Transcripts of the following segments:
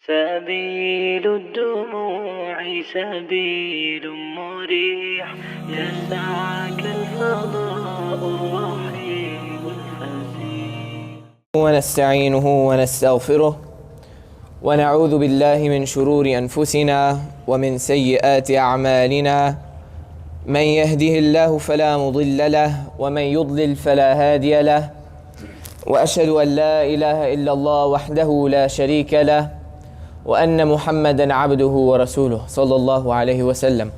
سبيل الدموع سبيل مريح يسعك الفضاء الرحيم الفسيح ونستعينه ونستغفره ونعوذ بالله من شرور أنفسنا ومن سيئات أعمالنا من يهده الله فلا مضل له ومن يضلل فلا هادي له وأشهد أن لا إله إلا الله وحده لا شريك له وأن محمدا عبده ورسوله صلى الله عليه وسلم.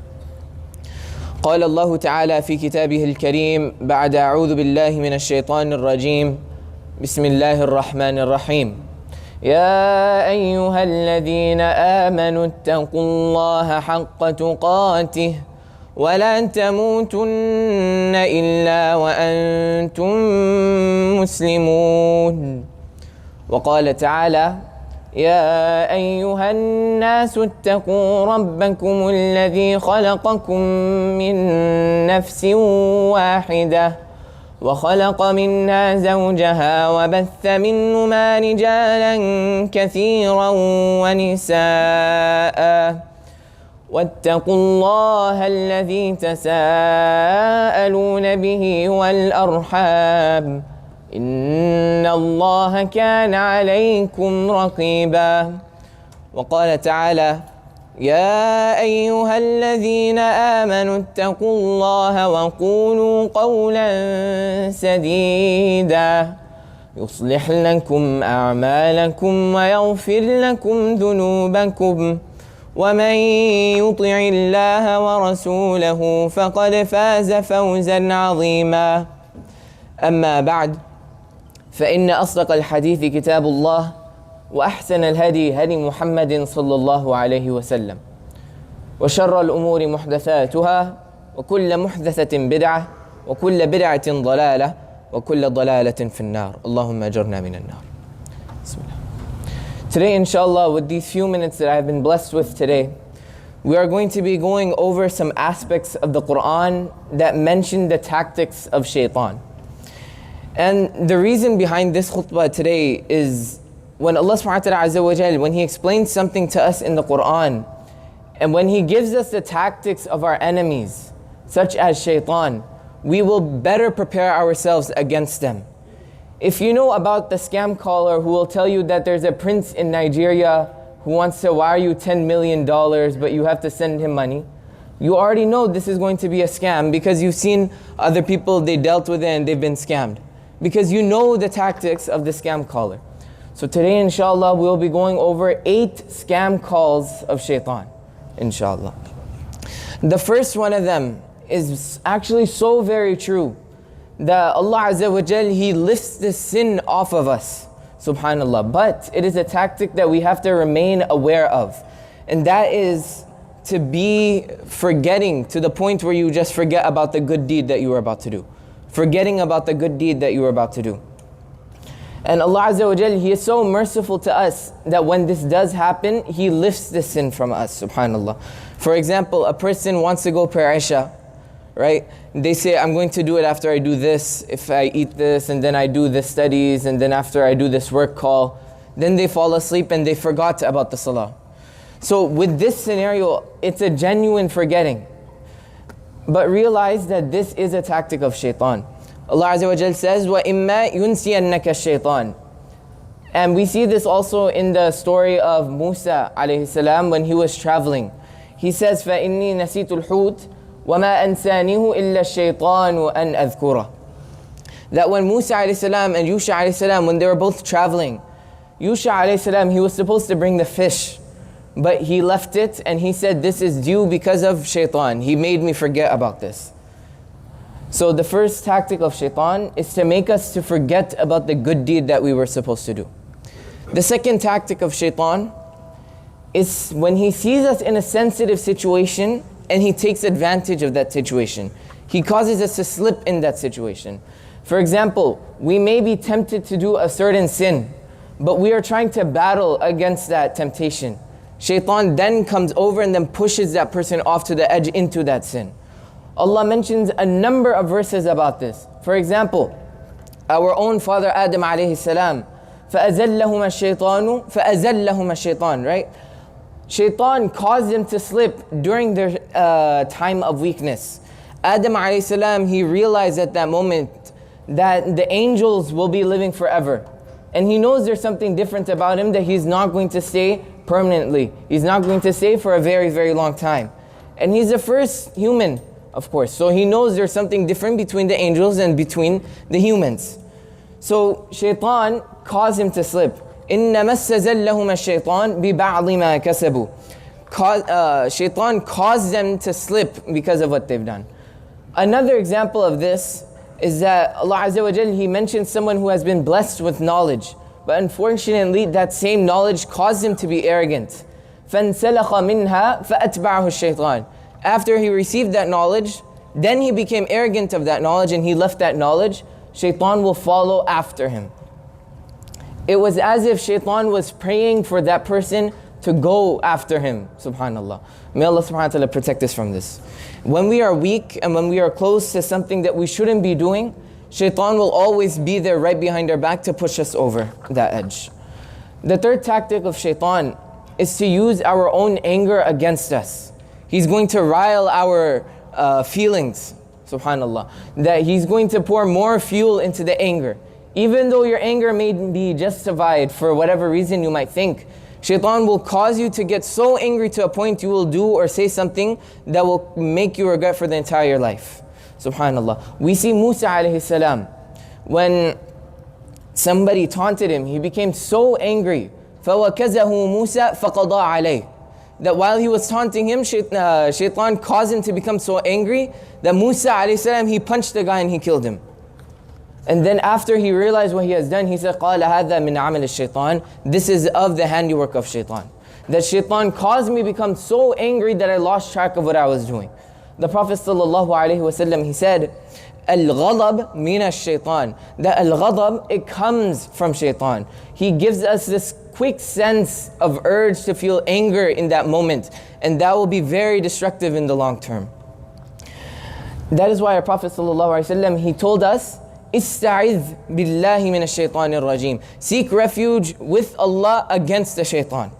قال الله تعالى في كتابه الكريم بعد أعوذ بالله من الشيطان الرجيم بسم الله الرحمن الرحيم يا أيها الذين آمنوا اتقوا الله حق تقاته ولا تموتن إلا وأنتم مسلمون. وقال تعالى يا أيها الناس اتقوا ربكم الذي خلقكم من نفس واحدة وخلق منها زوجها وبث منهما رجالا كثيرا ونساء واتقوا الله الذي تساءلون به والأرحام إن الله كان عليكم رقيبا. وقال تعالى يا أيها الذين آمنوا اتقوا الله وقولوا قولا سديدا يصلح لكم أعمالكم ويغفر لكم ذنوبكم ومن يطع الله ورسوله فقد فاز فوزا عظيما. أما بعد فإن أصدق الحديث كتاب الله وأحسن الهدي هدي محمد صلى الله عليه وسلم وشر الأمور محدثاتها وكل محدثة بدعة وكل بدعة ضلالة وكل ضلالة في النار اللهم أجرنا من النار. بسم الله. Today inshallah, with these few minutes that I've been blessed with today, we are going to be going over some aspects of the Quran that mention the tactics of shaitan. And the reason behind this khutbah today is when Allah subhanahu wa ta'ala azza wa jal, when He explains something to us in the Quran, and when He gives us the tactics of our enemies, such as shaitan, we will better prepare ourselves against them. If you know about the scam caller who will tell you that there's a prince in Nigeria who wants to wire you $10 million, but you have to send him money, you already know this is going to be a scam because you've seen other people, they dealt with it and they've been scammed. Because you know the tactics of the scam caller. So today inshallah we'll be going over 8 scam calls of shaitan, inshallah. The first one of them is actually so very true that Allah Azza wa Jal, He lifts the sin off of us, subhanallah. But it is a tactic that we have to remain aware of. And that is to be forgetting to the point where you just forget about the good deed that you were about to do. Forgetting about the good deed that you were about to do. And Allah Azza wa Jal, He is so merciful to us that when this does happen, He lifts the sin from us, subhanallah. For example, a person wants to go pray Isha, right? They say, I'm going to do it after I do this, if I eat this, and then I do the studies, and then after I do this work call. Then they fall asleep and they forgot about the salah. So with this scenario, it's a genuine forgetting. But realize that this is a tactic of shaitan. Allah Azza wa Jal says, وَإِمَّا يُنْسِيَنَّكَ الشَّيْطَانِ. And we see this also in the story of Musa alayhi salam when he was traveling. He says, فَإِنِّي نَسِيتُ الْحُوتِ وَمَا أَنْسَانِهُ إِلَّا الشَّيْطَانُ أَنْ أَذْكُرَهُ. That when Musa alayhi salam and Yusha alayhi salam, when they were both traveling, Yusha alayhi salam, he was supposed to bring the fish, but he left it and he said, this is due because of shaitan. He made me forget about this. So the first tactic of shaitan is to make us to forget about the good deed that we were supposed to do. The second tactic of shaitan is when he sees us in a sensitive situation and he takes advantage of that situation. He causes us to slip in that situation. For example, we may be tempted to do a certain sin, but we are trying to battle against that temptation. Shaitan then comes over and then pushes that person off to the edge into that sin. Allah mentions a number of verses about this. For example, our own father Adam alayhi salam, فَأَزَلَّهُمَا الشَّيْطَانُ, right? Shaitan caused them to slip during their time of weakness. Adam alayhi salam, he realized at that moment that the angels will be living forever. And he knows there's something different about him, that he's not going to stay permanently. He's not going to stay for a very, very long time. And he's the first human, of course. So he knows there's something different between the angels and between the humans. So Shaitan caused him to slip. إِنَّمَا اسْتَزَلَّهُمَا الشَّيْطَانُ بِبَعْضِ مَا كَسَبُوا. Shaitan caused them to slip because of what they've done. Another example of this is that Allah Azza wa Jal, He mentioned someone who has been blessed with knowledge. But unfortunately, that same knowledge caused him to be arrogant. فَانْسَلَخَ مِنْهَا فَأَتْبَعَهُ الشَّيْطَانُ. After he received that knowledge, then he became arrogant of that knowledge and he left that knowledge. Shaitan will follow after him. It was as if Shaitan was praying for that person to go after him. Subhanallah. May Allah subhanahu wa ta'ala protect us from this. When we are weak and when we are close to something that we shouldn't be doing, Shaitan will always be there right behind our back to push us over that edge. The third tactic of Shaitan is to use our own anger against us. He's going to rile our feelings, subhanallah. That he's going to pour more fuel into the anger. Even though your anger may be justified for whatever reason you might think, Shaitan will cause you to get so angry to a point you will do or say something that will make you regret for the entire life. Subhanallah. We see Musa alayhi salam, when somebody taunted him, he became so angry. فَوَكَزَهُ مُوسَى فَقَضَى عَلَيْهِ. That while he was taunting him, Shaitan caused him to become so angry that Musa alayhi salam, he punched the guy and he killed him. And then after he realized what he has done, he said, قَالَ هَذَا مِنْ عَمَلِ الشَّيْطَانِ. This is of the handiwork of Shaitan. That Shaitan caused me to become so angry that I lost track of what I was doing. The Prophet ﷺ, he said, Al-ghadab min ash-shaytan. That al-ghadab, it comes from Shaitan. He gives us this quick sense of urge to feel anger in that moment. And that will be very destructive in the long term. That is why our Prophet ﷺ, he told us, Ista'iz billahi min ash-shaytanir rajim. Seek refuge with Allah against the shaitan.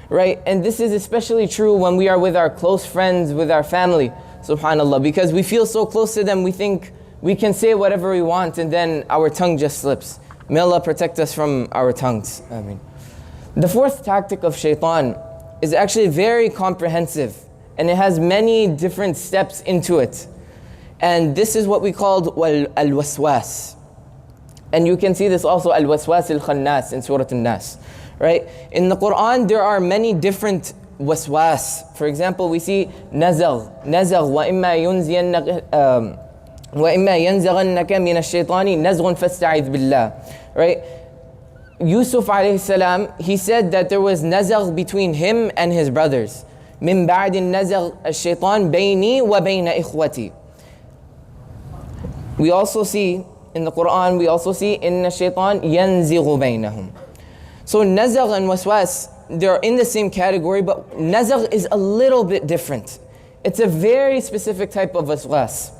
Right? And this is especially true when we are with our close friends, with our family, subhanallah, because we feel so close to them, we think we can say whatever we want and then our tongue just slips. May Allah protect us from our tongues. Ameen. The fourth tactic of shaitan is actually very comprehensive and it has many different steps into it. And this is what we called al-waswas. And you can see this also, al-waswas al-khannas in Surah An-Nas. Right? In the Quran, there are many different waswas. For example, we see nazagh, وَإِمَّا يَنزَغَنَّكَ مِنَ الشَّيْطَانِ نَزْغٌ فَاسْتَعِذْ بِاللَّهِ. Right? Yusuf alayhi salam, he said that there was nazagh between him and his brothers. مِن بَعْدِ النَّزَغْ الشَّيْطَانِ بَيْنِي وَبَيْنَ إِخْوَتِي. We also see, in the Quran, we also see إِنَّ الشَّيْطَانِ يَنزِغُ بَيْنَهُم. So nazagh and waswas, they're in the same category, but nazagh is a little bit different. It's a very specific type of waswas.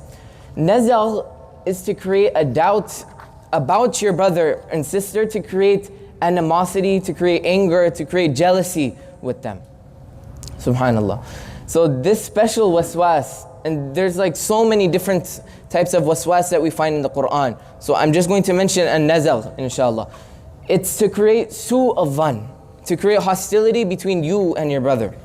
Nazagh is to create a doubt about your brother and sister, to create animosity, to create anger, to create jealousy with them. Subhanallah. So this special waswas, and there's like so many different types of waswas that we find in the Quran. So I'm just going to mention a nazagh, inshallah. It's to create su'u al-dhann, to create hostility between you and your brother.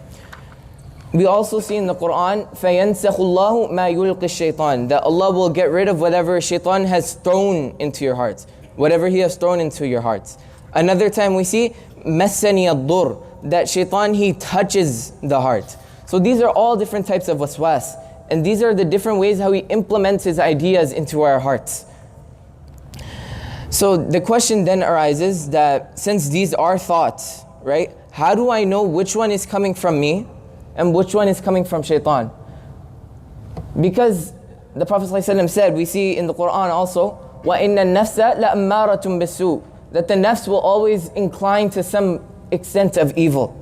We also see in the Quran, فَيَنْسَخُ اللَّهُ مَا يُلْقِ الشَّيْطَانِ. That Allah will get rid of whatever shaitan has thrown into your hearts, whatever he has thrown into your hearts. Another time we see, مَسَّنِيَ الضُّرُّ. That shaitan, he touches the heart. So these are all different types of waswas. And these are the different ways how he implements his ideas into our hearts. So the question then arises that since these are thoughts, right? How do I know which one is coming from me and which one is coming from shaitan? Because the Prophet ﷺ said, we see in the Quran also, وَإِنَّ النَّفْسَ لَأَمَّارَةٌ بِالسُّوءِ. That the nafs will always incline to some extent of evil.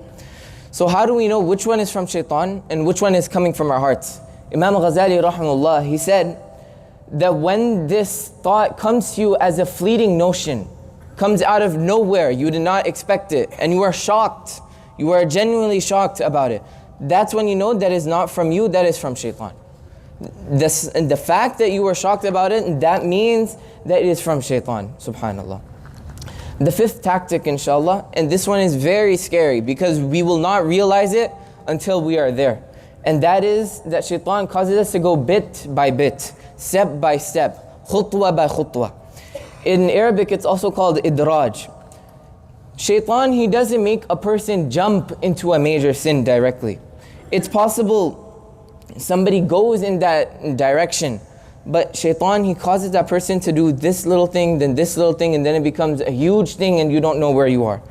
So how do we know which one is from shaitan and which one is coming from our hearts? Imam Ghazali rahimahullah, he said, that when this thought comes to you as a fleeting notion, comes out of nowhere. You did not expect it, and you are shocked. You are genuinely shocked about it. That's when you know that is not from you, that is from shaitan. The fact that you were shocked about it, that means that it is from shaitan, subhanallah. The fifth tactic, inshallah, and this one is very scary because we will not realize it until we are there. And that is that shaitan causes us to go bit by bit, step by step, khutwa by khutwa. In Arabic, it's also called idraj. Shaitan, he doesn't make a person jump into a major sin directly. It's possible somebody goes in that direction, but shaitan, he causes that person to do this little thing, then this little thing, and then it becomes a huge thing and you don't know where you are.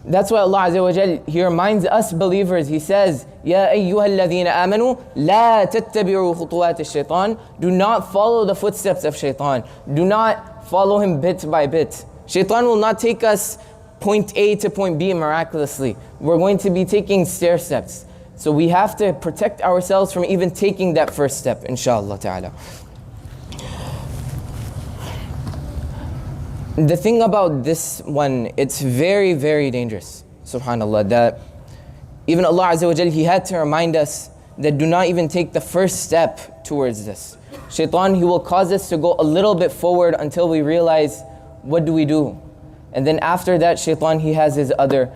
That's why Allah Azza wa Jal, He reminds us believers, He says, Ya ayyuhalladhina amanu, la tattabi'u khutuwat ash-shaytan. Do not follow the footsteps of shaitan. Do not follow him bit by bit. Shaitan will not take us point A to point B miraculously. We're going to be taking stair steps. So we have to protect ourselves from even taking that first step, inshallah ta'ala. The thing about this one, it's very, very dangerous, subhanallah, that even Allah Azza wa Jal, He had to remind us that do not even take the first step towards this. Shaitan, he will cause us to go a little bit forward until we realize, what do we do? And then after that, shaitan, he has his other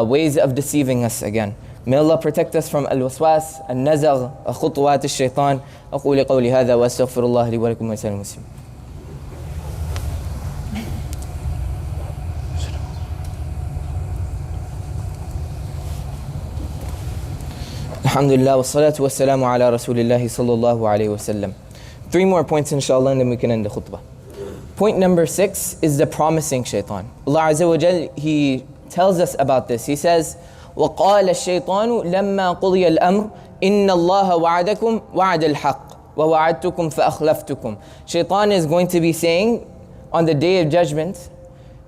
ways of deceiving us again. May Allah protect us from al-waswas, al-nazagh, khutwat al-shaytan. أقول قولي هذا وأستغفر الله لي ولكم ولسائر المسلمين. Alhamdulillah, wassalatu wassalamu ala rasulillahi sallallahu alayhi wasallam. 3 more points inshallah and then we can end the khutbah. Point number 6 is the promising shaitan. Allah Azza wa Jal, He tells us about this. He says, وَقَالَ الشَّيْطَانُ لَمَّا قُضِيَ الْأَمْرُ إِنَّ اللَّهَ وَعَدَكُمْ وَعَدَ الْحَقِّ وَوَعَدْتُكُمْ فَأَخْلَفْتُكُمْ. Shaitan is going to be saying on the day of judgment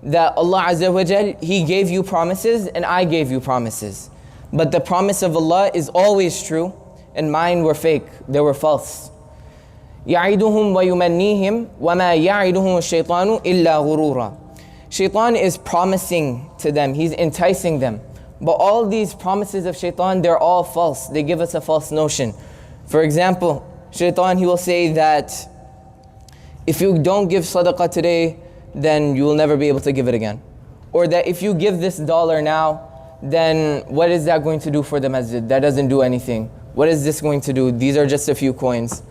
that Allah Azza wa Jal, He gave you promises and I gave you promises. But the promise of Allah is always true and mine were fake, they were false. يَعِدُهُمْ وَيُمَنِّيهِمْ وَمَا يَعِدُهُمُ الشَّيْطَانُ إِلَّا غُرُورًا. Shaitan is promising to them, he's enticing them. But all these promises of shaitan, they're all false. They give us a false notion. For example, shaitan, he will say that if you don't give sadaqah today, then you will never be able to give it again. Or that if you give this dollar now, then what is that going to do for the masjid? That doesn't do anything. What is this going to do? These are just a few coins.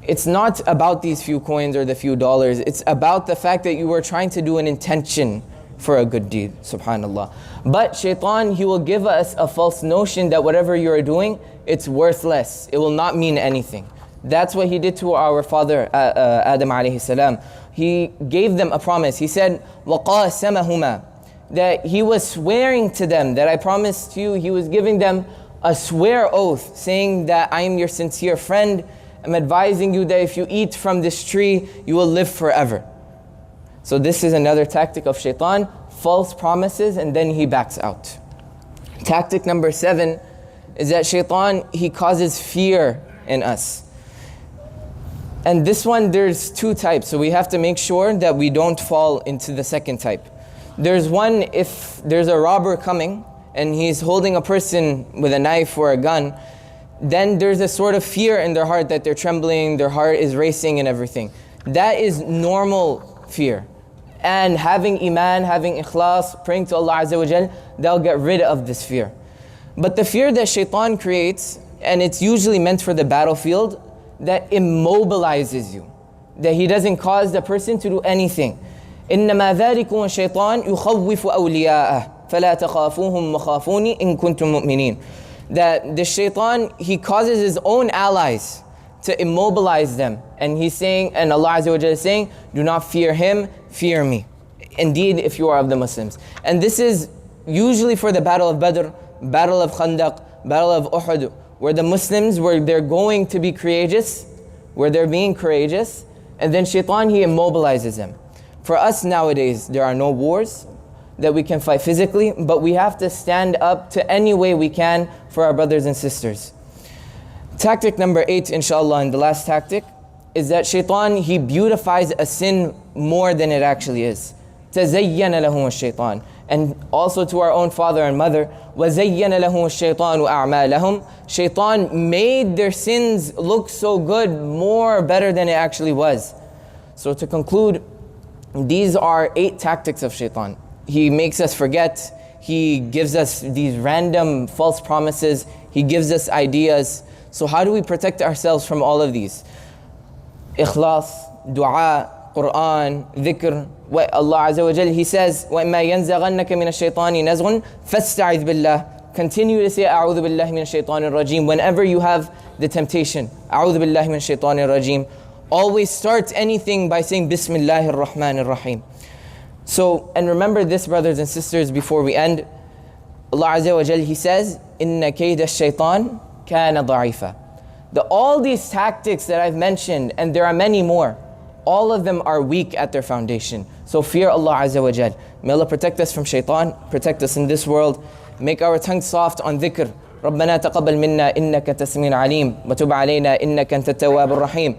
It's not about these few coins or the few dollars. It's about the fact that you were trying to do an intention for a good deed, subhanallah. But shaitan, he will give us a false notion that whatever you're doing, it's worthless. It will not mean anything. That's what he did to our father, Adam alayhi salam. He gave them a promise. He said, وَقَاسَمَهُمَا, that he was swearing to them, that I promised you, he was giving them a swear oath, saying that I am your sincere friend. I'm advising you that if you eat from this tree, you will live forever. So this is another tactic of shaitan, false promises, and then he backs out. Tactic number 7 is that shaitan, he causes fear in us. And this one, there's 2 types, so we have to make sure that we don't fall into the second type. There's one, if there's a robber coming and he's holding a person with a knife or a gun, then there's a sort of fear in their heart that they're trembling, their heart is racing and everything. That is normal fear. And having iman, having ikhlas, praying to Allah Azza wa Jal, they'll get rid of this fear. But the fear that shaitan creates, and it's usually meant for the battlefield, that immobilizes you, that he doesn't cause the person to do anything. إِنَّمَا ذَلِكُمُ الشَّيْطَانُ يُخَوِّفُ أَوْلِيَاءَهُ فَلَا تَخَافُوهُمْ وَخَافُونِي إِن كُنتُم مُؤْمِنِينَ. That the shaitan, he causes his own allies to immobilize them. And he's saying, and Allah Azza wa Jalla is saying, do not fear him, fear me. Indeed, if you are of the Muslims. And this is usually for the Battle of Badr, Battle of Khandaq, Battle of Uhud, where the Muslims, where they're going to be courageous, where they're being courageous, and then shaitan, he immobilizes them. For us nowadays, there are no wars that we can fight physically, but we have to stand up to any way we can for our brothers and sisters. Tactic number 8, inshallah, and the last tactic, is that shaitan, he beautifies a sin more than it actually is. تزين لهم الشيطان. And also to our own father and mother, وَزَيَّنَ لَهُمُ الشَّيْطَانُ أَعْمَالَهُم. Shaitan made their sins look so good, more better than it actually was. So to conclude, these are 8 tactics of shaitan. He makes us forget. He gives us these random false promises. He gives us ideas. So how do we protect ourselves from all of these? Ikhlas, dua, Quran, dhikr. Allah Azza wa Jal, He says, وَإِمَّا يَنزَغَنَّكَ مِنَ الشَّيْطَانِ نَزْغٌ فَاسْتَعِذْ بِاللَّهِ. Continue to say, أعوذ بالله من الشيطان الرجيم whenever you have the temptation. أعوذ بالله من الشيطان الرجيم. Always start anything by saying, Bismillahir Rahmanir Rahim. So, and remember this, brothers and sisters, before we end, Allah Azza wa Jal, He says, إِنَّ كَيْدَ الشَّيْطَانِ كَانَ ضَعِيفًا. All these tactics that I've mentioned, and there are many more, all of them are weak at their foundation. So fear Allah Azza wa Jal. May Allah protect us from shaitan, protect us in this world, make our tongue soft on dhikr. ربنا تقبل منا إنك تسميع عليم وتب علينا إنك أنت التواب الرحيم.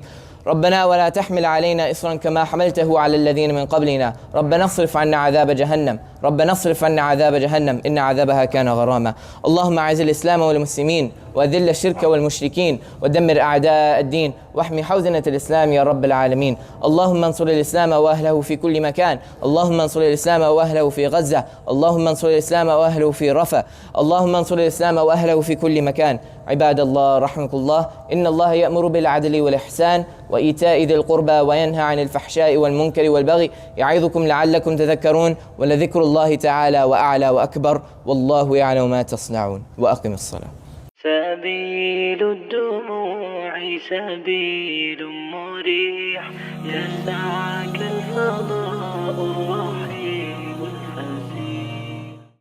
ربنا ولا تحمل علينا إصرا كما حملته على الذين من قبلنا. ربنا اصرف عنا عذاب جهنم. ربنا اصرف عنا عذاب جهنم إن عذابها كان غراما. اللهم أعز الإسلام والمسلمين وأذل الشرك والمشركين ودمر أعداء الدين واحمي حوزنة الإسلام يا رب العالمين. اللهم انصر الإسلام وأهله في كل مكان. اللهم انصر الإسلام وأهله في غزة. اللهم انصر الإسلام وأهله في رفح. اللهم انصر الإسلام وأهله في كل مكان. عباد الله رحمكم الله، إن الله يأمر بالعدل والإحسان وإيتاء ذي القربى وينهى عن الفحشاء والمنكر والبغي يعظكم لعلكم تذكرون ولذكر الله تعالى وأعلى وأكبر والله يعلم ما تصنعون. وأقم الصلاة. سبيل الدموع سبيل مريح يسعك الفضاء